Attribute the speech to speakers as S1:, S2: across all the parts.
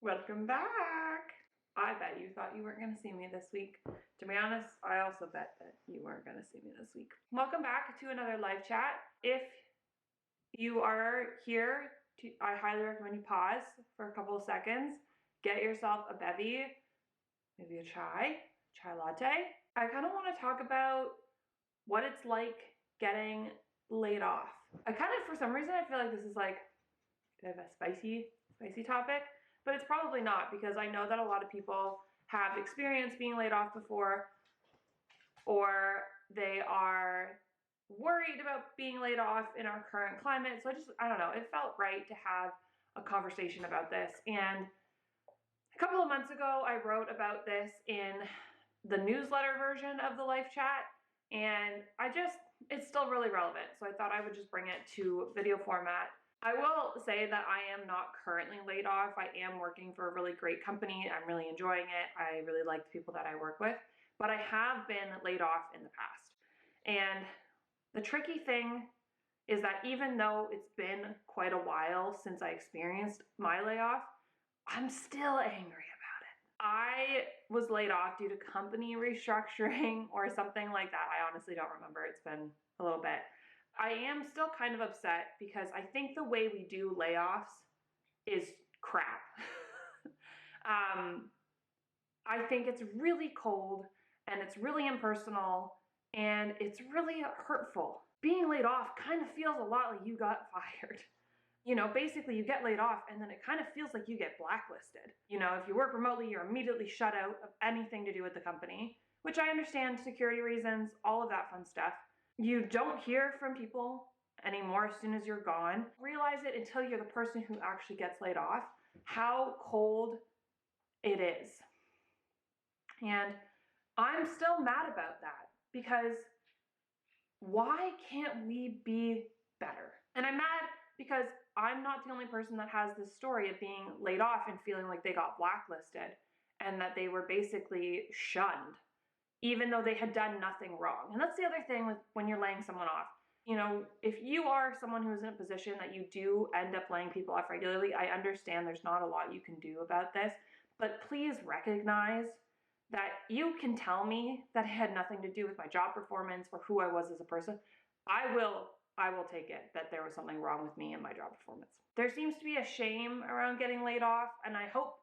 S1: Welcome back. I bet you thought you weren't going to see me this week. To be honest, I also bet that you weren't going to see me this week. Welcome back to another live chat. If you are here, I highly recommend you pause for a couple of seconds, get yourself a bevy, maybe a chai latte. I kind of want to talk about what it's like getting laid off. For some reason, I feel like this is like a bit of a spicy topic. But it's probably not, because I know that a lot of people have experienced being laid off before, or they are worried about being laid off in our current climate. So I don't know, it felt right to have a conversation about this. And a couple of months ago, I wrote about this in the newsletter version of the live chat, and it's still really relevant. So I thought I would just bring it to video format. I will say that I am not currently laid off. I am working for a really great company. I'm really enjoying it. I really like the people that I work with, but I have been laid off in the past. And the tricky thing is that even though it's been quite a while since I experienced my layoff, I'm still angry about it. I was laid off due to company restructuring or something like that. I honestly don't remember. It's been a little bit. I am still kind of upset because I think the way we do layoffs is crap. I think it's really cold and it's really impersonal and it's really hurtful. Being laid off kind of feels a lot like you got fired. You know, basically you get laid off and then it kind of feels like you get blacklisted. You know, if you work remotely, you're immediately shut out of anything to do with the company, which I understand, security reasons, all of that fun stuff. You don't hear from people anymore as soon as you're gone. Realize it until you're the person who actually gets laid off, how cold it is. And I'm still mad about that, because why can't we be better? And I'm mad because I'm not the only person that has this story of being laid off and feeling like they got blacklisted and that they were basically shunned, even though they had done nothing wrong. And that's the other thing with when you're laying someone off. You know, if you are someone who's in a position that you do end up laying people off regularly, I understand there's not a lot you can do about this, but please recognize that you can tell me that it had nothing to do with my job performance or who I was as a person. I will take it that there was something wrong with me and my job performance. There seems to be a shame around getting laid off, and I hope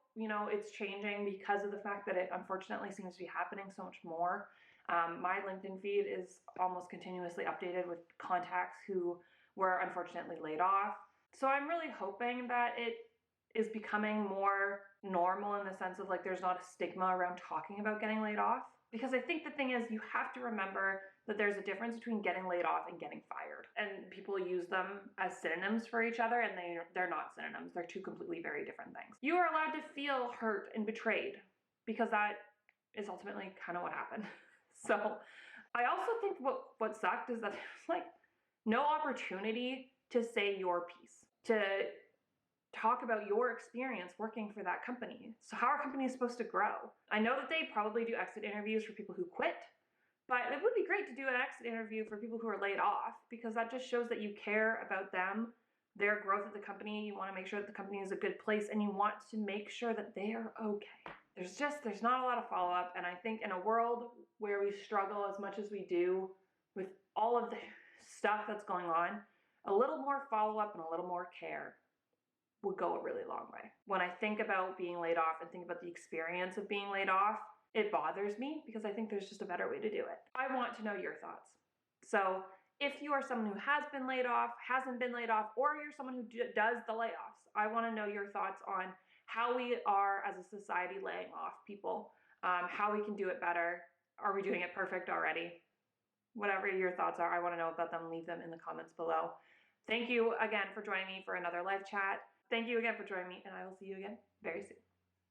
S1: it's changing because of the fact that it unfortunately seems to be happening so much more. My LinkedIn feed is almost continuously updated with contacts who were unfortunately laid off. So I'm really hoping that it is becoming more normal in the sense of like there's not a stigma around talking about getting laid off. Because I think the thing is, you have to remember that there's a difference between getting laid off and getting fired. And people use them as synonyms for each other, and they're not synonyms. They're two completely very different things. You are allowed to feel hurt and betrayed, because that is ultimately kind of what happened. So I also think what sucked is that there's like no opportunity to say your piece, to talk about your experience working for that company. So how are companies supposed to grow? I know that they probably do exit interviews for people who quit, but it would be great to do an exit interview for people who are laid off, because that just shows that you care about them, their growth at the company. You want to make sure that the company is a good place, and you want to make sure that they are okay. There's not a lot of follow-up, and I think in a world where we struggle as much as we do with all of the stuff that's going on, a little more follow-up and a little more care would go a really long way. When I think about being laid off and think about the experience of being laid off, it bothers me because I think there's just a better way to do it. I want to know your thoughts. So if you are someone who has been laid off, hasn't been laid off, or you're someone who does the layoffs, I want to know your thoughts on how we are as a society laying off people, how we can do it better. Are we doing it perfect already? Whatever your thoughts are, I want to know about them. Leave them in the comments below. Thank you again for joining me for another live chat. Thank you again for joining me, and I will see you again very soon.